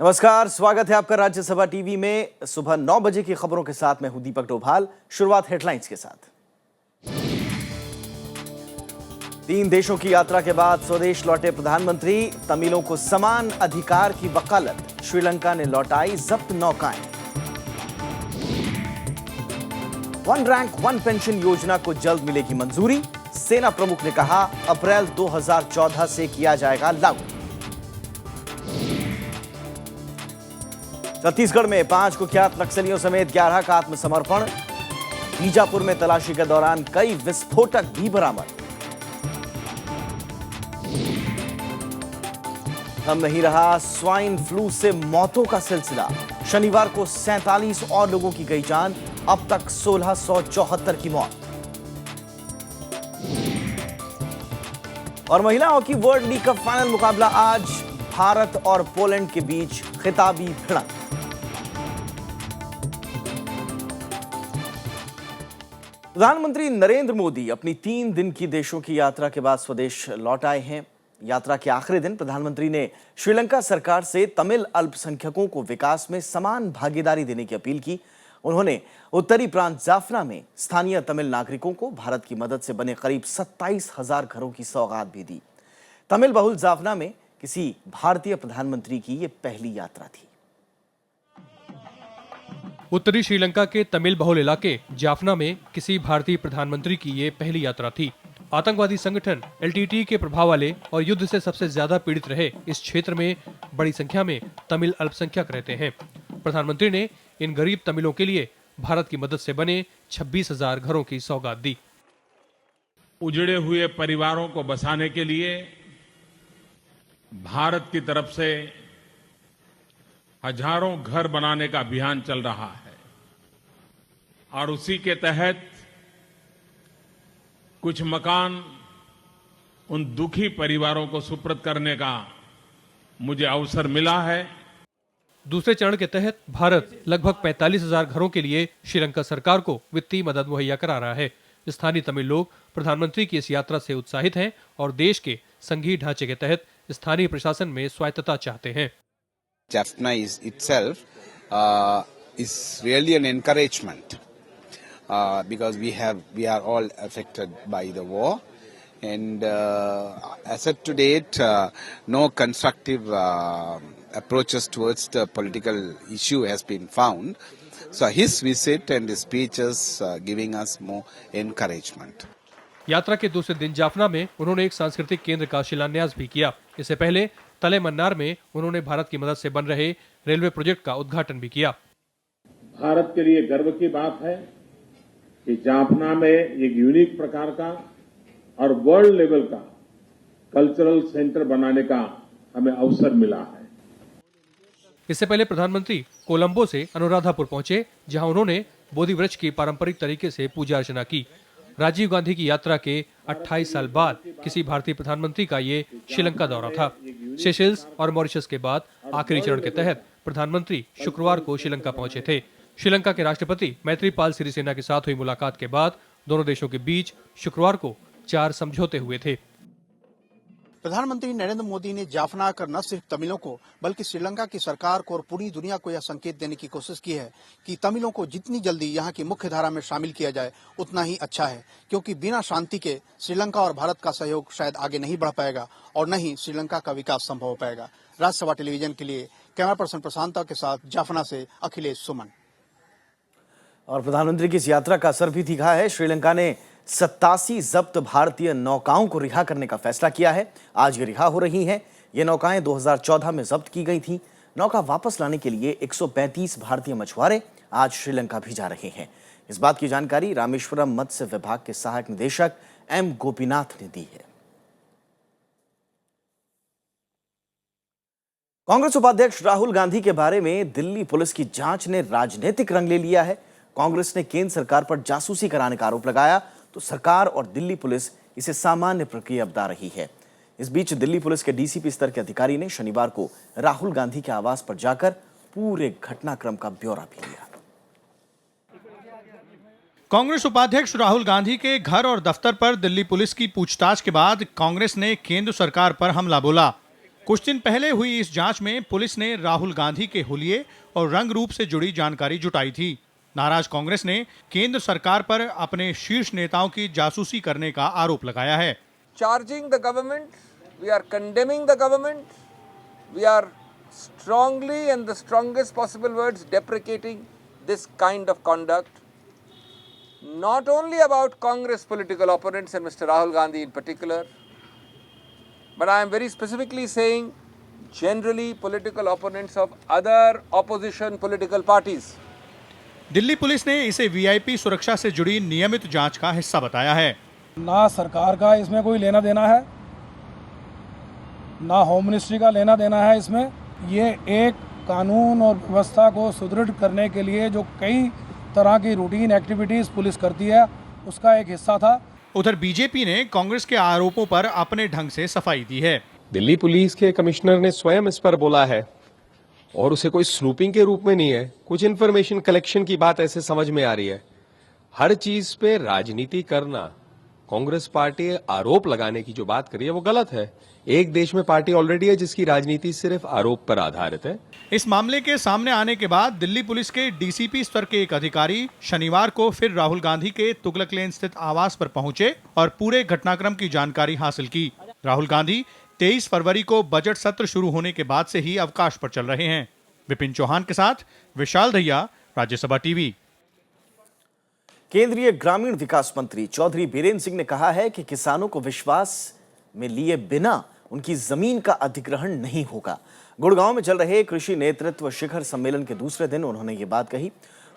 नमस्कार, स्वागत है आपका राज्यसभा टीवी में। सुबह 9 बजे की खबरों के साथ मैं हूं दीपक डोभाल। शुरुआत हेडलाइंस के साथ। 3 देशों की यात्रा के बाद स्वदेश लौटे प्रधानमंत्री। तमिलों को समान अधिकार की वकालत। श्रीलंका ने लौटाई जब्त नौकाएं। वन रैंक वन पेंशन योजना को जल्द मिलेगी मंजूरी। सेना प्रमुख ने कहा अप्रैल 2014 से किया जाएगा लागू। छत्तीसगढ़ में 5 कुख्यात नक्सलियों समेत 11 का आत्मसमर्पण। बीजापुर में तलाशी के दौरान कई विस्फोटक भी बरामद। थम नहीं रहा स्वाइन फ्लू से मौतों का सिलसिला। शनिवार को 47 और लोगों की गई जान। अब तक 1674 की मौत। और महिला हॉकी वर्ल्ड लीग का फाइनल मुकाबला आज। भारत और पोलैंड के बीच खिताबी भिड़ंत। प्रधानमंत्री नरेंद्र मोदी अपनी 3 दिन की देशों की यात्रा के बाद स्वदेश लौट आए हैं। यात्रा के आखिरी दिन प्रधानमंत्री ने श्रीलंका सरकार से तमिल अल्पसंख्यकों को विकास में समान भागीदारी देने की अपील की। उन्होंने उत्तरी प्रांत जाफना में स्थानीय तमिल नागरिकों को भारत की मदद से बने करीब 27,000 घरों की सौगात भी दी। तमिल बहुल जाफना में किसी भारतीय प्रधानमंत्री की यह पहली यात्रा थी। उत्तरी श्रीलंका के तमिल बहुल इलाके जाफना में किसी भारतीय प्रधानमंत्री की ये पहली यात्रा थी। आतंकवादी संगठन एलटीटी के प्रभाव वाले और युद्ध से सबसे ज्यादा पीड़ित रहे इस क्षेत्र में बड़ी संख्या में तमिल अल्पसंख्यक रहते हैं। प्रधानमंत्री ने इन गरीब तमिलों के लिए भारत की मदद से बने 26,000 घरों की सौगात दी। उजड़े हुए परिवारों को बसाने के लिए भारत की तरफ से हजारों घर बनाने का अभियान चल रहा है और उसी के तहत कुछ मकान उन दुखी परिवारों को सुपुर्द करने का मुझे अवसर मिला है। दूसरे चरण के तहत भारत लगभग 45,000 घरों के लिए श्रीलंका सरकार को वित्तीय मदद मुहैया करा रहा है। स्थानीय तमिल लोग प्रधानमंत्री की इस यात्रा से उत्साहित हैं और देश के संघीय ढांचे के तहत स्थानीय प्रशासन में स्वायत्तता चाहते हैं। Jaffna itself is really an encouragement because we are all affected by the war, and as of to date, no constructive approaches towards the political issue has been found. So his visit and his speeches giving us more encouragement. यात्रा के दूसरे दिन जाफना में उन्होंने एक सांस्कृतिक केंद्र का शिलान्यास भी किया। इससे पहले तले मन्नार में उन्होंने भारत की मदद से बन रहे रेलवे प्रोजेक्ट का उद्घाटन भी किया। भारत के लिए गर्व की बात है कि जाफना में एक यूनिक प्रकार का और वर्ल्ड लेवल का कल्चरल सेंटर बनाने का हमें अवसर मिला है। इससे पहले प्रधानमंत्री कोलंबो से अनुराधापुर पहुंचे, जहां उन्होंने बोधि वृक्ष की पारंपरिक तरीके से पूजा अर्चना की। राजीव गांधी की यात्रा के 28 साल बाद किसी भारतीय प्रधानमंत्री का ये श्रीलंका दौरा था। सेशेल्स और मॉरिशस के बाद आखिरी चरण के तहत प्रधानमंत्री शुक्रवार को श्रीलंका पहुंचे थे। श्रीलंका के राष्ट्रपति मैत्रीपाल सिरिसेना के साथ हुई मुलाकात के बाद दोनों देशों के बीच शुक्रवार को 4 समझौते हुए थे। प्रधानमंत्री नरेंद्र मोदी ने जाफना आकर न सिर्फ तमिलों को बल्कि श्रीलंका की सरकार को और पूरी दुनिया को यह संकेत देने की कोशिश की है कि तमिलों को जितनी जल्दी यहाँ की मुख्य धारा में शामिल किया जाए उतना ही अच्छा है, क्योंकि बिना शांति के श्रीलंका और भारत का सहयोग शायद आगे नहीं बढ़ पाएगा और न ही श्रीलंका का विकास संभव हो पाएगा। राज्यसभा टेलीविजन के लिए कैमरा पर्सन प्रशांता के साथ जाफना से अखिलेश सुमन। और प्रधानमंत्री की इस यात्रा का असर भी दिखा है। श्रीलंका ने 87 जब्त भारतीय नौकाओं को रिहा करने का फैसला किया है। आज ये रिहा हो रही हैं। ये नौकाएं 2014 में जब्त की गई थी। नौका वापस लाने के लिए 135 भारतीय मछुआरे आज श्रीलंका भी जा रहे हैं। इस बात की जानकारी रामेश्वरम मत्स्य विभाग के सहायक निदेशक एम गोपीनाथ ने दी है। कांग्रेस उपाध्यक्ष राहुल गांधी के बारे में दिल्ली पुलिस की जांच ने राजनीतिक रंग ले लिया है। कांग्रेस ने केंद्र सरकार पर जासूसी कराने का आरोप लगाया तो सरकार और दिल्ली पुलिस इसे सामान्य प्रक्रिया बता रही है। इस बीच दिल्ली पुलिस के डीसीपी स्तर के अधिकारी ने शनिवार को राहुल गांधी के आवास पर जाकर पूरे घटनाक्रम का ब्यौरा भी लिया। कांग्रेस उपाध्यक्ष राहुल गांधी के घर और दफ्तर पर दिल्ली पुलिस की पूछताछ के बाद कांग्रेस ने केंद्र सरकार पर हमला बोला। कुछ दिन पहले हुई इस जांच में पुलिस ने राहुल गांधी के हुलिये और रंग रूप से जुड़ी जानकारी जुटाई थी। नाराज कांग्रेस ने केंद्र सरकार पर अपने शीर्ष नेताओं की जासूसी करने का आरोप लगाया है। Charging the government, we are condemning the government, we are strongly and the strongest possible words deprecating this kind of conduct, not only about Congress political opponents and Mr. Rahul Gandhi in particular, but I am very specifically saying generally political opponents of other opposition political parties. Delhi police ने इसे VIP सुरक्षा से जुड़ी नियमित जांच का हिस्सा बताया है। ना सरकार का इसमें कोई लेना देना है, ना होम मिनिस्ट्री का लेना देना है। इसमें ये एक कानून और व्यवस्था को सुदृढ़ करने के लिए जो कई तरह की रूटीन एक्टिविटीज पुलिस करती है, उसका एक हिस्सा था। उधर बीजेपी ने कांग्रेस के आरोपों पर अपने ढंग से सफाई दी है। दिल्ली पुलिस के कमिश्नर ने स्वयं इस पर बोला है और उसे कोई स्नूपिंग के रूप में नहीं है, कुछ इन्फॉर्मेशन कलेक्शन की बात ऐसे समझ में आ रही है। हर चीज पे राजनीति करना, कांग्रेस पार्टी आरोप लगाने की जो बात करी है वो गलत है। एक देश में पार्टी ऑलरेडी है जिसकी राजनीति सिर्फ आरोप पर आधारित है। इस मामले के सामने आने के बाद दिल्ली पुलिस के डीसीपी स्तर के एक अधिकारी शनिवार को फिर राहुल गांधी के तुगलक लेन स्थित आवास पर पहुंचे और पूरे घटनाक्रम की जानकारी हासिल की। राहुल गांधी 23 फरवरी को बजट सत्र शुरू होने के बाद से ही अवकाश पर चल रहे हैं। विपिन चौहान के साथ विशाल दहिया, राज्यसभा टीवी। केंद्रीय ग्रामीण विकास मंत्री चौधरी बीरेन सिंह ने कहा है कि किसानों को विश्वास में लिए बिना उनकी जमीन का अधिग्रहण नहीं होगा। गुड़गांव में चल रहे कृषि नेतृत्व शिखर सम्मेलन के दूसरे दिन उन्होंने ये बात कही।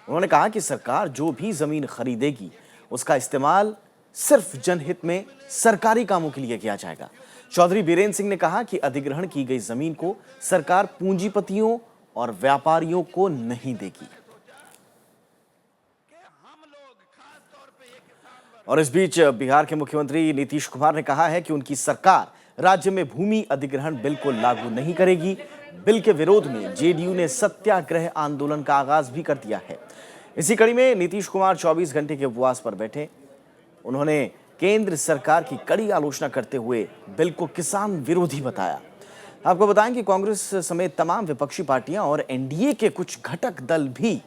उन्होंने कहा कि सरकार जो भी जमीन खरीदेगी उसका इस्तेमाल सिर्फ जनहित में सरकारी कामों के लिए किया जाएगा। चौधरी बीरेन सिंह ने कहा कि अधिग्रहण की गई जमीन को सरकार पूंजीपतियों और व्यापारियों को नहीं देगी। और इस बीच बिहार के मुख्यमंत्री नीतीश कुमार ने कहा है कि उनकी सरकार राज्य में भूमि अधिग्रहण बिल को लागू नहीं करेगी। बिल के विरोध में जेडीयू ने सत्याग्रह आंदोलन का आगाज भी कर दिया है। इसी कड़ी में नीतीश कुमार 24 घंटे के उपवास पर बैठे। उन्होंने केंद्र सरकार की कड़ी आलोचना करते हुए बिल को किसान विरोधी बताया। आपको बताएं कि कांग्रेस समेत तमाम विपक्षी पार्टियां और एनडीए के कुछ घटक दल भी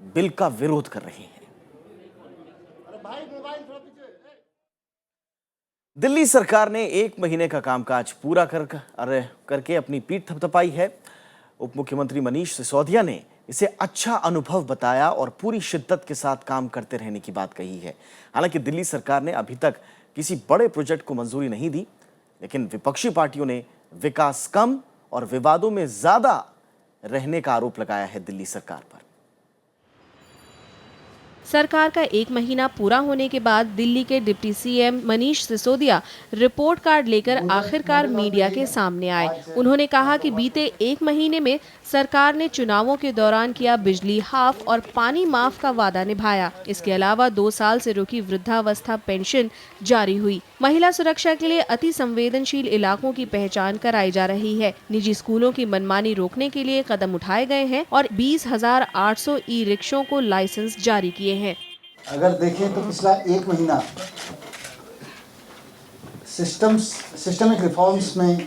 बिल का विरोध कर रहे हैं। दिल्ली सरकार ने 1 महीने का कामकाज पूरा करके अपनी पीठ थपथपाई है। उप मुख्यमंत्री मनीष सिसोदिया ने इसे अच्छा अनुभव बताया और पूरी शिद्दत के साथ काम करते रहने की बात कही है। हालांकि दिल्ली सरकार ने अभी तक किसी बड़े प्रोजेक्ट को मंजूरी नहीं दी, लेकिन विपक्षी पार्टियों ने विकास कम और विवादों में ज्यादा रहने का आरोप लगाया है दिल्ली सरकार पर। सरकार का 1 महीना पूरा होने के बाद दिल्ली के deputy CM Manish Sisodia report card लेकर आखिरकार मीडिया के सामने आए। उन्होंने कहा कि बीते 1 महीने में सरकार ने चुनावों के दौरान किया बिजली हाफ और पानी माफ का वादा निभाया। इसके अलावा 2 साल से रुकी वृद्धावस्था पेंशन जारी हुई। महिला सुरक्षा के लिए अति संवेदनशील इलाकों की पहचान कराई जा रही है। निजी स्कूलों की मनमानी रोकने के लिए कदम उठाए गए हैं और 20,800 ई रिक्शों को लाइसेंस जारी किए हैं। अगर देखें तो पिछला 1 महीना सिस्टमिक रिफॉर्म्स में,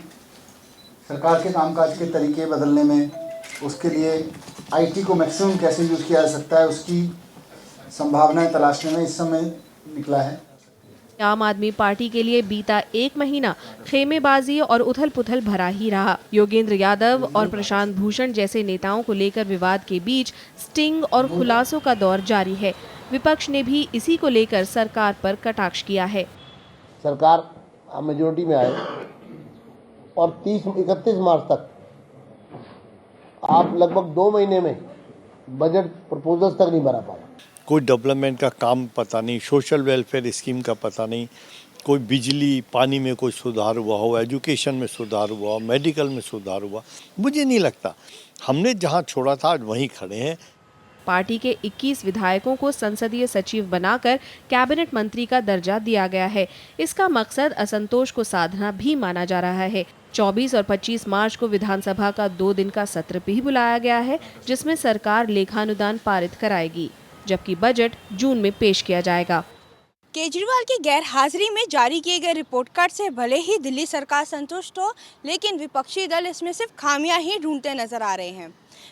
सरकार के कामकाज के तरीके बदलने में, उसके लिए आईटी को मैक्सिमम कैसे यूज किया जा सकता है उसकी संभावनाएं तलाशने में इस समय निकला है। आम आदमी पार्टी के लिए बीता 1 महीना खेमेबाजी और उथल पुथल भरा ही रहा। योगेंद्र यादव और प्रशांत भूषण जैसे नेताओं को लेकर विवाद के बीच स्टिंग और खुलासों का दौर जारी है। विपक्ष ने भी इसी को लेकर सरकार पर कटाक्ष किया है। सरकार मेजोरिटी में आए और 31 मार्च तक आप लगभग 2 महीने में बजट प्रपोजल्स तक नहीं बना पाए। कोई डेवलपमेंट का काम पता नहीं, सोशल वेलफेयर स्कीम का पता नहीं, कोई बिजली पानी में कोई सुधार हुआ हो, एजुकेशन में सुधार हुआ, मेडिकल में सुधार हुआ, मुझे नहीं लगता। हमने जहां छोड़ा था आज वहीं खड़े हैं। पार्टी के 21 विधायकों को संसदीय सचिव बनाकर कैबिनेट मंत्री का दर्जा दिया गया है। इसका मकसद असंतोष को साधना भी माना जा रहा है। 24 और 25 मार्च को विधानसभा का 2 दिन का सत्र भी बुलाया गया है, जिसमें सरकार लेखानुदान पारित कराएगी, जबकि बजट जून में पेश किया जाएगा। केजरीवाल की गैर हाजिरी में जारी किए गए रिपोर्ट कार्ड से भले ही दिल्ली सरकार संतुष्ट हो, लेकिन विपक्षी दल इसमें सिर्फ खामियां ही ढूंढते नजर आ रहे हैं।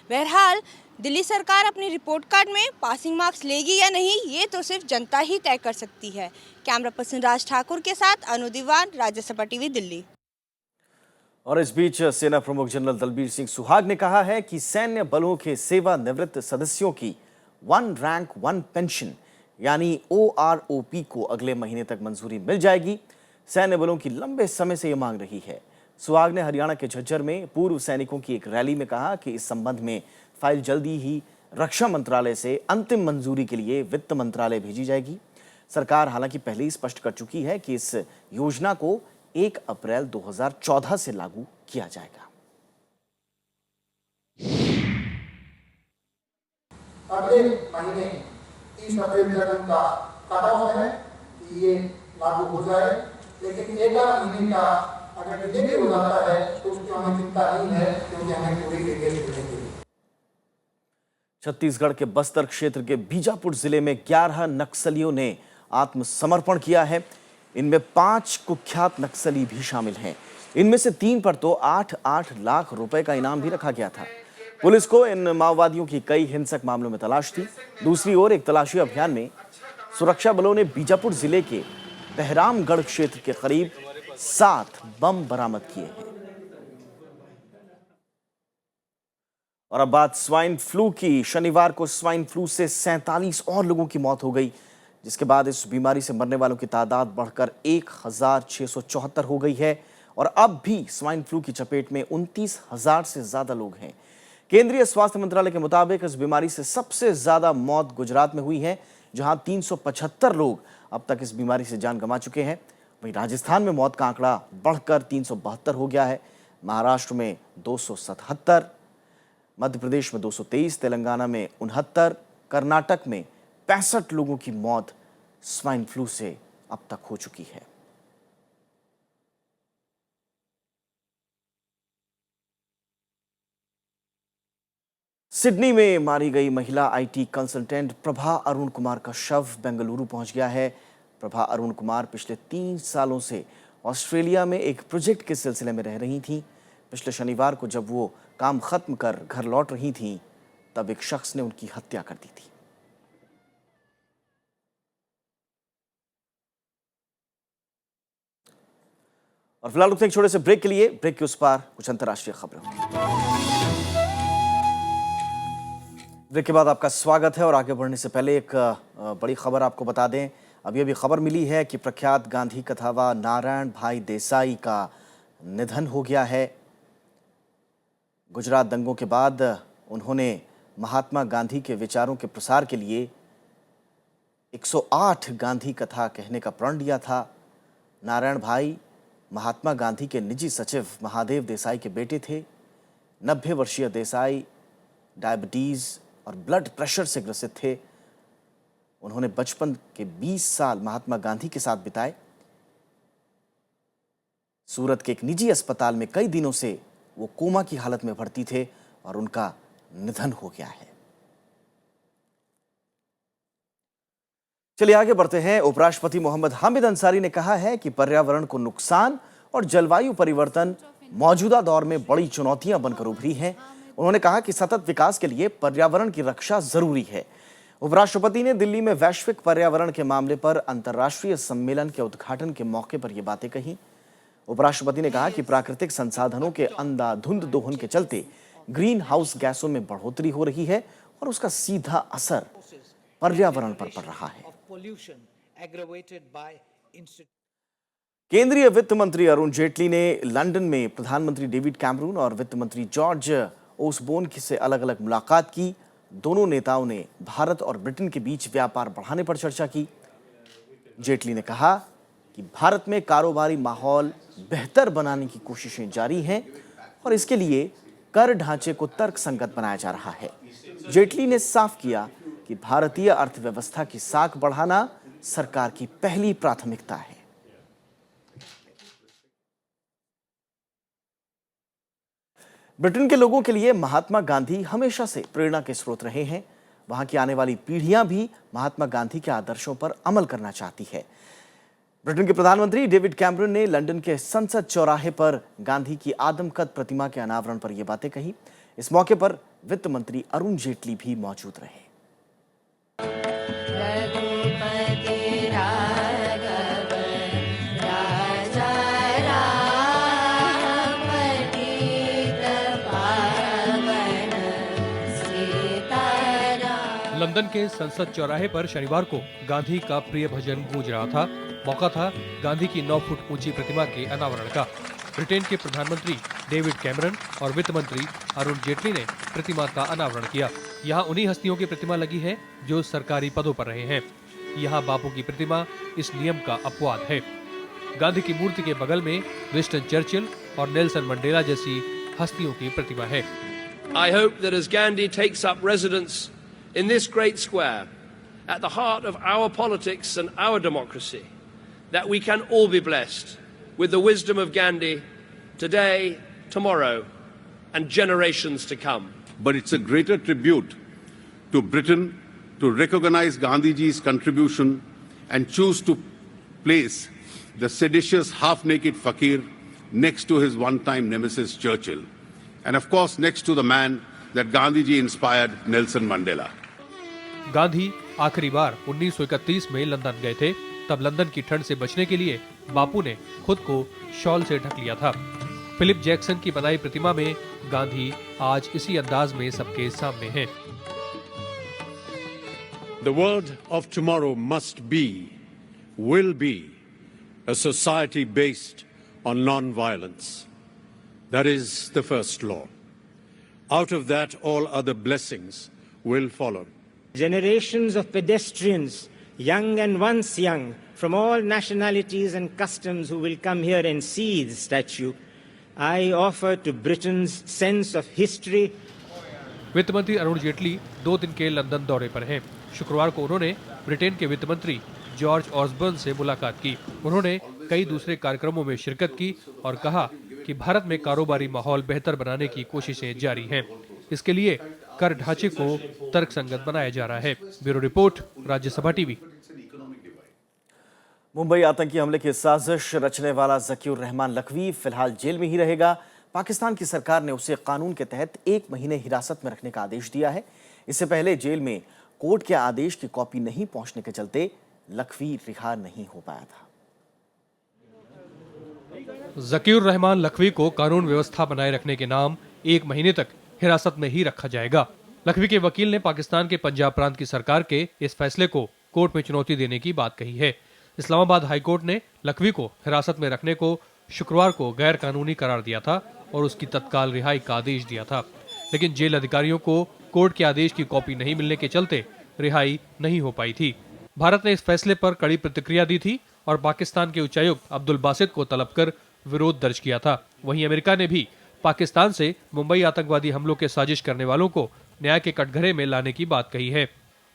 बहरहाल दिल्ली सरकार अपनी रिपोर्ट कार्ड में पासिंग मार्क्स लेगी या नहीं, ये तो सिर्फ जनता ही तय कर सकती है। कैमरा पर्सन राज ठाकुर के साथ अनु दीवान, राज्यसभा टीवी, दिल्ली। और इस बीच सेना प्रमुख जनरल दलबीर सिंह सुहाग ने कहा है कि सैन्य बलों के सेवानिवृत्त सदस्यों की 1 रैंक 1 पेंशन यानी OROP को अगले महीने तक मंजूरी मिल जाएगी। सैन्य बलों की लंबे समय से यह मांग रही है। सुहाग ने हरियाणा के झज्जर में पूर्व सैनिकों की एक रैली में कहा कि इस संबंध में फाइल जल्दी ही रक्षा मंत्रालय से अंतिम मंजूरी के लिए वित्त मंत्रालय भेजी जाएगी। सरकार हालांकि पहले ही स्पष्ट कर चुकी है कि इस योजना को 1 अप्रैल 2014 से लागू किया जाएगा। अगले महीने 30 अप्रैल तक उनका कट ऑफ है कि ये लागू हो जाए, लेकिन 11 महीने का अगर डिले हो जाता है तो उसकी हमें चिंता नहीं है, क्योंकि हमें पूरी डिटेल मिलेगी। छत्तीसगढ़ के बस्तर क्षेत्र के बीजापुर जिले में 11 नक्सलियों ने आत्मसमर्पण किया है। इनमें 5 कुख्यात नक्सली भी शामिल हैं। इनमें से 3 पर तो 8-8 लाख रुपए का इनाम भी रखा गया था। पुलिस को इन माओवादियों की कई हिंसक मामलों में तलाश थी। दूसरी ओर एक तलाशी अभियान में सुरक्षा बलों ने बीजापुर जिले के बहरामगढ़ क्षेत्र के करीब 7 बम बरामद किए हैं। और अब बात स्वाइन फ्लू की। शनिवार को स्वाइन फ्लू से 47 और लोगों की मौत हो गई, जिसके बाद इस बीमारी से मरने वालों की तादाद बढ़कर 1674 हो गई है। और अब भी स्वाइन फ्लू की चपेट में 29,000 से ज्यादा लोग हैं। केंद्रीय स्वास्थ्य मंत्रालय के मुताबिक इस बीमारी से सबसे ज्यादा मौत गुजरात में हुई है, जहां 375 लोग अब तक इस बीमारी से जान गंवा चुके हैं। वहीं राजस्थान में मौत का आंकड़ा बढ़कर 372 हो गया है। महाराष्ट्र में 277, मध्य प्रदेश में 223, तेलंगाना में 69, कर्नाटक में 65 लोगों की मौत स्वाइन फ्लू से अब तक हो चुकी है। सिडनी में मारी गई महिला आईटी कंसल्टेंट प्रभा अरुण कुमार का शव बेंगलुरु पहुंच गया है। प्रभा अरुण कुमार पिछले 3 सालों से ऑस्ट्रेलिया में एक प्रोजेक्ट के सिलसिले में रह रही थीं। पिछले शनिवार को जब वो काम खत्म कर घर लौट रही थीं, तब एक शख्स ने उनकी हत्या कर दी थी। और फिलहाल रुकते हैं एक छोटे से ब्रेक के लिए। ब्रेक के उस पार कुछ अंतर्राष्ट्रीय खबरें। ब्रेक के बाद आपका स्वागत है। और आगे बढ़ने से पहले एक बड़ी खबर आपको बता दें। अभी खबर मिली है कि प्रख्यात गांधी कथावा नारायण भाई देसाई का निधन हो गया है। गुजरात दंगों के बाद उन्होंने महात्मा गांधी के विचारों के प्रसार के लिए 108 गांधी कथा कहने का प्रण लिया था। नारायण भाई महात्मा गांधी के निजी सचिव महादेव देसाई के बेटे थे। 90 वर्षीय देसाई डायबिटीज और ब्लड प्रेशर से ग्रसित थे। उन्होंने बचपन के 20 साल महात्मा गांधी के साथ बिताए। सूरत के एक निजी अस्पताल में कई दिनों से वो कोमा की हालत में भर्ती थे और उनका निधन हो गया है। चलिए आगे बढ़ते हैं। उपराष्ट्रपति मोहम्मद हामिद अंसारी ने कहा है कि पर्यावरण को नुकसान और जलवायु परिवर्तन मौजूदा दौर में बड़ी चुनौतियां बनकर उभरी हैं। उन्होंने कहा कि सतत विकास के लिए पर्यावरण की रक्षा जरूरी है। उपराष्ट्रपति ने दिल्ली में वैश्विक पर्यावरण के मामले पर अंतर्राष्ट्रीय सम्मेलन के उद्घाटन के मौके पर ये बातें कही। उपराष्ट्रपति ने कहा कि प्राकृतिक संसाधनों के अंधाधुंध दोहन के चलते ग्रीन हाउस गैसों में बढ़ोतरी हो रही है और उसका सीधा असर पर्यावरण पर पड़ रहा है। केंद्रीय वित्त मंत्री अरुण जेटली ने लंदन में प्रधानमंत्री डेविड कैमरून और वित्त मंत्री जॉर्ज ओसबोर्न से अलग अलग मुलाकात की। दोनों नेताओं ने भारत और ब्रिटेन के बीच व्यापार बढ़ाने पर चर्चा की। जेटली ने कहा कि भारत में कारोबारी माहौल बेहतर बनाने की कोशिशें जारी हैं और इसके लिए कर ढांचे को तर्कसंगत बनाया जा रहा है। जेटली ने साफ किया कि भारतीय अर्थव्यवस्था की साख बढ़ाना सरकार की पहली प्राथमिकता है। ब्रिटेन के लोगों के लिए महात्मा गांधी हमेशा से प्रेरणा के स्रोत रहे हैं। वहां की आने वाली पीढ़ियां भी महात्मा गांधी के आदर्शों पर अमल करना चाहती है। ब्रिटेन के प्रधानमंत्री डेविड कैमरन ने लंदन के संसद चौराहे पर गांधी की आदमकद प्रतिमा के अनावरण पर यह बातें कही। इस मौके पर वित्त मंत्री अरुण जेटली भी मौजूद रहे। लंदन के संसद चौराहे पर शनिवार को गांधी का प्रिय भजन गूंज रहा था। मौका था गांधी की 9 फुट ऊंची प्रतिमा के अनावरण का। ब्रिटेन के प्रधानमंत्री डेविड कैमरन और वित्त मंत्री अरुण जेटली ने प्रतिमा का अनावरण किया। यहाँ उन्हीं हस्तियों की प्रतिमा लगी है जो सरकारी पदों पर रहे हैं। यहाँ बापू की प्रतिमा इस नियम का अपवाद है। गांधी की मूर्ति के बगल में विंस्टन चर्चिल और नेल्सन मंडेला जैसी हस्तियों की प्रतिमा है। I hope that as Gandhi takes up residence in this great square, at the heart of our politics and our democracy, that we can all be blessed with the wisdom of Gandhi today, tomorrow, and generations to come. But it's a greater tribute to Britain to recognize Gandhiji's contribution and choose to place the seditious half-naked fakir next to his one-time nemesis Churchill. And of course next to the man that Gandhiji inspired, Nelson Mandela. Gandhi आखिरी बार 1931 में London गए थे। तब London की ठंड से बचने के लिए बापू ने खुद को शॉल से ढक लिया था। फिलिप जैक्सन की बनाई प्रतिमा में गांधी आज इसी अंदाज में सबके सामने हैं। The world of tomorrow must be, will be, a society based on non-violence. That is the first law. Out of that, all other blessings will follow. Generations of pedestrians, young and once young, from all nationalities and customs who will come here and see the statue, I offer to Britain's sense of history. वित्त मंत्री अरुण जेटली 2 दिन के London दौरे पर हैं। शुक्रवार को उन्होंने ब्रिटेन के वित्त मंत्री जॉर्ज ऑसबर्न से मुलाकात की। उन्होंने कई दूसरे कार्यक्रमों में शिरकत की और कहा कि भारत में कारोबारी माहौल बेहतर बनाने की कोशिशें जारी हैं। इसके लिए कर ढांचे को तर्कसंगत बनाया जा रहा है। Bureau report, Rajya Sabha TV. Mumbai आतंकी हमले की साजिश रचने वाला ज़कीउर रहमान लखवी फिलहाल जेल में ही रहेगा। पाकिस्तान की सरकार ने उसे कानून के तहत 1 महीने हिरासत में रखने का आदेश दिया है। इससे पहले जेल में कोर्ट के आदेश की कॉपी नहीं पहुंचने के चलते लखवी रिहा नहीं हो पाया था। ज़कीउर रहमान लखवी को कानून व्यवस्था बनाए रखने के नाम 1 महीने तक हिरासत में ही रखा जाएगा। लखवी के वकील ने पाकिस्तान के पंजाब प्रांत की सरकार के इस फैसले को कोर्ट में चुनौती देने की बात कही है। इस्लामाबाद हाईकोर्ट ने लखवी को हिरासत में रखने को शुक्रवार को गैर कानूनी करार दिया था और उसकी तत्काल रिहाई का आदेश दिया था। लेकिन जेल अधिकारियों को कोर्ट के आदेश की कॉपी नहीं मिलने के चलते रिहाई नहीं हो पाई थी। भारत ने इस फैसले पर कड़ी प्रतिक्रिया दी थी और पाकिस्तान के उच्चायुक्त अब्दुल बासित को तलब कर विरोध दर्ज किया था। वहीं अमेरिका ने भी पाकिस्तान से मुंबई आतंकवादी हमलों के साजिश करने वालों को न्याय के कटघरे में लाने की बात कही है।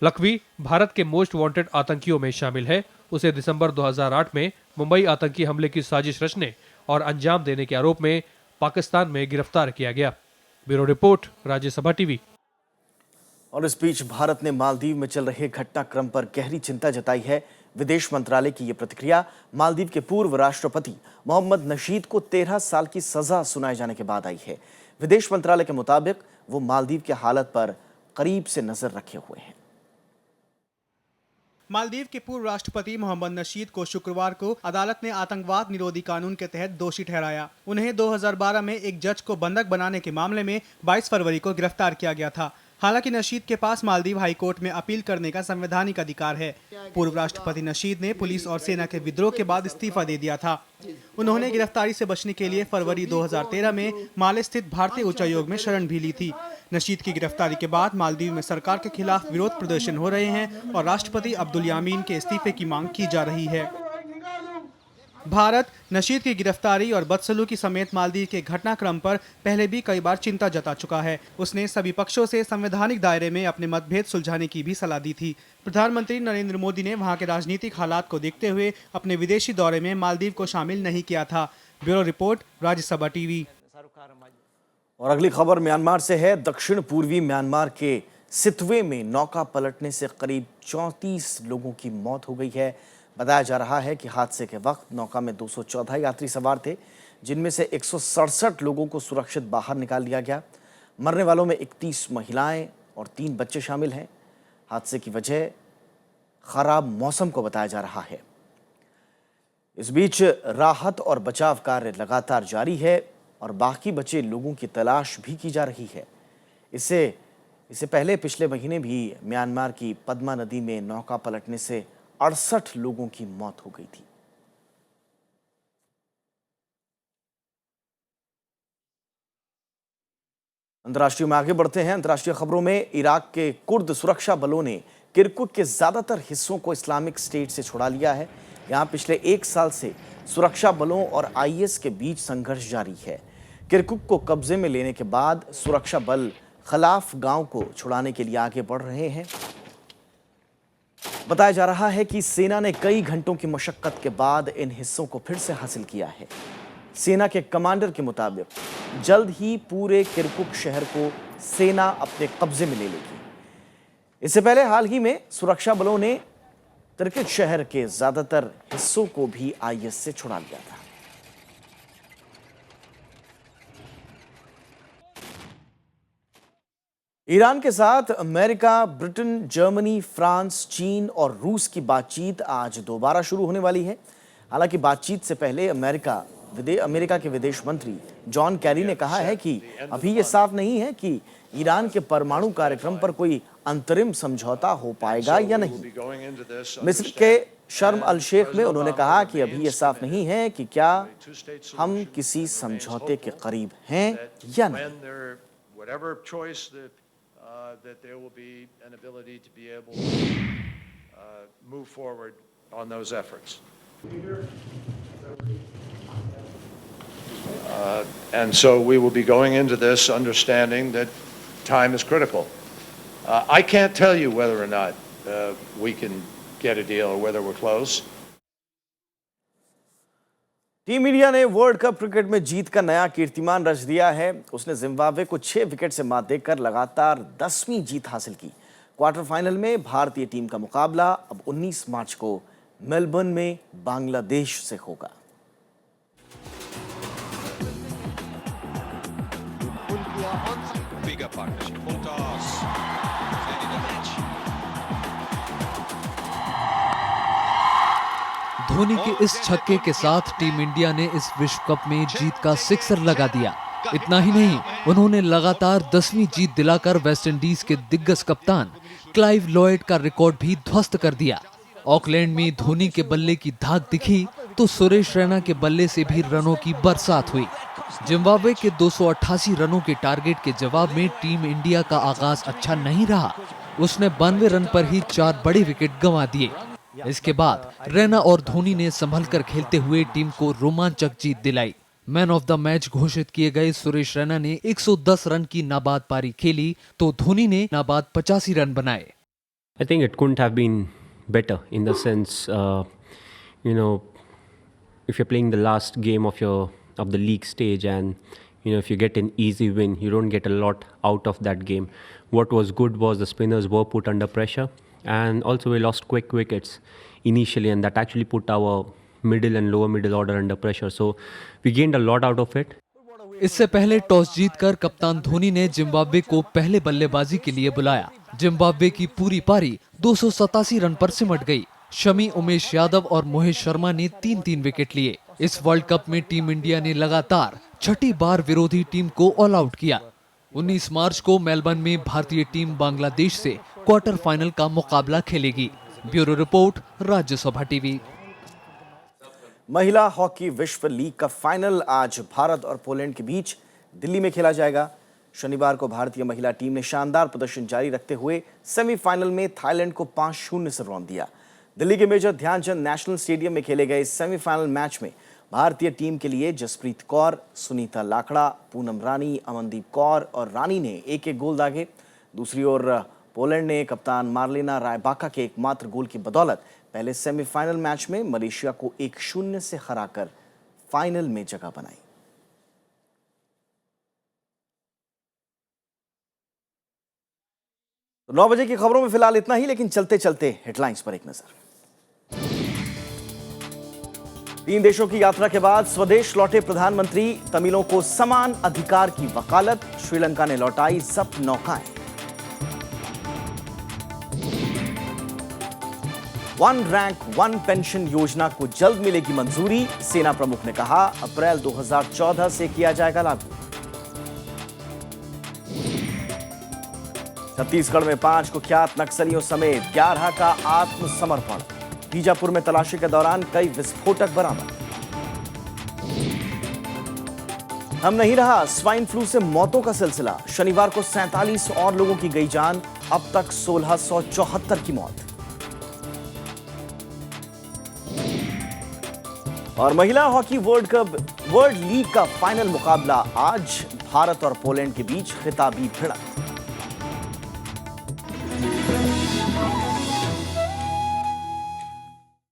लखवी भारत के मोस्ट वांटेड आतंकियों में शामिल है। उसे दिसंबर 2008 में मुंबई आतंकी हमले की साजिश रचने और अंजाम देने के आरोप में पाकिस्तान में गिरफ्तार किया गया। Bureau report, Rajya Sabha TV. और इस बीच भारत ने मालदीव में चल रहे घटनाक्रम पर गहरी चिंता जताई है। विदेश मंत्रालय की यह प्रतिक्रिया मालदीव के पूर्व राष्ट्रपति मोहम्मद नशीद को 13 साल की सजा सुनाए जाने के बाद आई है। विदेश मंत्रालय के मुताबिक वो मालदीव की हालत पर करीब से नजर रखे हुए हैं। मालदीव के पूर्व राष्ट्रपति मोहम्मद नशीद को शुक्रवार को अदालत ने आतंकवाद निरोधी कानून के तहत दोषी ठहराया। उन्हें 2012 में एक जज को बंधक बनाने के मामले में 22 फरवरी को गिरफ्तार किया गया था। हालांकि नशीद के पास मालदीव हाईकोर्ट में अपील करने का संवैधानिक अधिकार है। पूर्व राष्ट्रपति नशीद ने पुलिस और सेना के विद्रोह के बाद इस्तीफा दे दिया था। उन्होंने गिरफ्तारी से बचने के लिए फरवरी 2013 में माले स्थित भारतीय उच्चायोग में शरण भी ली थी। नशीद की गिरफ्तारी के बाद मालदीव में सरकार के खिलाफ विरोध प्रदर्शन हो रहे हैं और राष्ट्रपति अब्दुल यामीन के इस्तीफे की मांग की जा रही है। भारत नशीद की गिरफ्तारी और बदसलूकी समेत मालदीव के घटनाक्रम पर पहले भी कई बार चिंता जता चुका है। उसने सभी पक्षों से संवैधानिक दायरे में अपने मतभेद सुलझाने की भी सलाह दी थी। प्रधानमंत्री नरेंद्र मोदी ने वहां के राजनीतिक हालात को देखते हुए अपने विदेशी दौरे में मालदीव को शामिल नहीं किया था। Bureau report, Rajya Sabha TV. और अगली खबर म्यांमार से है। दक्षिण पूर्वी म्यांमार के सितवे में नौका पलटने से करीब 34 लोगों की मौत हो गई है। बताया जा रहा है कि हादसे के वक्त नौका में 214 यात्री सवार थे, जिनमें से 167 लोगों को सुरक्षित बाहर निकाल लिया गया। मरने वालों में 31 महिलाएं और 3 बच्चे शामिल हैं। हादसे की वजह खराब मौसम को बताया जा रहा है। इस बीच राहत और बचाव कार्य लगातार जारी है और बाकी बचे लोगों की तलाश भी की जा रही है। इससे पहले पिछले महीने भी म्यांमार की पद्मा नदी में नौका पलटने से 68 लोगों की मौत हो गई थी। अंतर्राष्ट्रीय में आगे बढ़ते हैं। अंतर्राष्ट्रीय खबरों में इराक के कुर्द सुरक्षा बलों ने किरकुक के ज्यादातर हिस्सों को इस्लामिक स्टेट से छुड़ा लिया है। यहां पिछले 1 साल से सुरक्षा बलों और आईएस के बीच संघर्ष जारी है। किरकुक को कब्जे में लेने के बाद सुरक्षा बल खलाफ गांव को छुड़ाने के लिए आगे बढ़ रहे हैं। बताया जा रहा है कि सेना ने कई घंटों की मशक्कत के बाद इन हिस्सों को फिर से हासिल किया है। सेना के कमांडर के मुताबिक जल्द ही पूरे किरकुक शहर को सेना अपने कब्जे में ले लेगी। इससे पहले हाल ही में सुरक्षा बलों ने किरकुक शहर के ज्यादातर हिस्सों को भी आईएस से छुड़ा लिया था। ईरान के साथ अमेरिका, ब्रिटेन, जर्मनी, फ्रांस, चीन और रूस की बातचीत आज दोबारा शुरू होने वाली है। हालांकि बातचीत से पहले अमेरिका के विदेश मंत्री जॉन कैरी ने कहा है कि अभी यह साफ नहीं है कि ईरान के परमाणु कार्यक्रम पर कोई अंतरिम समझौता हो पाएगा या नहीं। मिस्र के शर्म अल शेख में उन्होंने कहा कि अभी यह साफ नहीं है कि क्या हम किसी समझौते के करीब हैं या नहीं। That there will be an ability to be able to move forward on those efforts. And so we will be going into this understanding that time is critical. I can't tell you whether or not we can get a deal or whether we're close. Team India ने world cup cricket में जीत का नया कीर्तिमान रच दिया है। उसने Zimbabwe को 6 विकेट से मात देकर लगातार 10वीं जीत हासिल की। क्वार्टर फाइनल में भारतीय टीम का मुकाबला अब 19 मार्च को मेलबर्न में बांग्लादेश से होगा। धोनी के इस छक्के के साथ टीम इंडिया ने इस विश्व कप में जीत का सिक्सर लगा दिया। इतना ही नहीं, उन्होंने लगातार 10वीं जीत दिलाकर वेस्टइंडीज के दिग्गज कप्तान क्लाइव लॉयड का रिकॉर्ड भी ध्वस्त कर दिया। ऑकलैंड में धोनी के बल्ले की धाक दिखी तो सुरेश रैना के बल्ले से भी रनों की बरसात हुई। जिम्बाब्वे के 288 रनों के टारगेट के जवाब में टीम इंडिया का आगाज अच्छा नहीं रहा। उसने 92 रन पर ही 4 बड़े विकेट गंवा दिए। इसके बाद रैना और धोनी ने संभलकर खेलते हुए टीम को रोमांचक जीत दिलाई। मैन ऑफ द मैच घोषित किए गए सुरेश रैना ने 110 रन की नाबाद पारी खेली तो धोनी ने नाबाद 85 रन बनाए। I think it couldn't have been better in the sense, if you're playing the last game of the league stage and if you get an easy win, you don't get a lot out of that game. What was good was the spinners were put under pressure. And also we lost quick wickets initially, and that actually put our middle and lower middle order under pressure. So we gained a lot out of it. इससे पहले toss जीतकर कप्तान धोनी ने Zimbabwe को पहले बल्लेबाजी के लिए बुलाया। जिम्बाब्वे की पूरी पारी 287 रन पर सिमट गई। शमी, उमेश यादव और मोहित शर्मा ने 3-3 विकेट लिए। इस वर्ल्ड कप में टीम इंडिया ने लगातार 6ठी बार विरोधी टीम को ऑल आउट किया। 19 मार्च को मेलबर्न में भारतीय टीम बांग्लादेश से क्वार्टर फाइनल का मुकाबला खेलेगी। Bureau report, Rajya Sabha TV. महिला हॉकी विश्व लीग का फाइनल आज भारत और पोलैंड के बीच दिल्ली में खेला जाएगा। शनिवार को भारतीय महिला टीम ने शानदार प्रदर्शन जारी रखते हुए सेमीफाइनल में थाईलैंड को 5-0 से रौंद दिया। दिल्ली के मेजर ध्यानचंद नेशनल स्टेडियम में खेले गए इस सेमीफाइनल मैच में भारतीय टीम के लिए जसप्रीत कौर, सुनीता लाखड़ा, पूनम रानी, अमनदीप कौर और रानी ने एक-एक गोल दागे। दूसरी ओर पोलैंड ने कप्तान मार्लेना रायबाका के एकमात्र गोल की बदौलत पहले सेमीफाइनल मैच में मलेशिया को 1-0 से हराकर फाइनल में जगह बनाई। 9 बजे की खबरों में फिलहाल इतना ही, लेकिन चलते चलते हेडलाइंस पर एक नजर। 3 देशों की यात्रा के बाद स्वदेश लौटे प्रधानमंत्री, तमिलों को समान अधिकार की वकालत, श्रीलंका ने लौटाई जब्त नौकाएं। 1 रैंक 1 पेंशन योजना को जल्द मिलेगी मंजूरी, सेना प्रमुख ने कहा अप्रैल 2014 से किया जाएगा लागू। छत्तीसगढ़ में 5 कुख्यात नक्सलियों समेत 11 का आत्मसमर्पण, बीजापुर में तलाशी के दौरान कई विस्फोटक बरामद। हम नहीं रहा स्वाइन फ्लू से मौतों का सिलसिला, शनिवार को 47 और लोगों की गई जान, अब तक 1674 की मौत। और महिला हॉकी वर्ल्ड लीग का फाइनल मुकाबला आज, भारत और पोलैंड के बीच खिताबी भिड़ंत।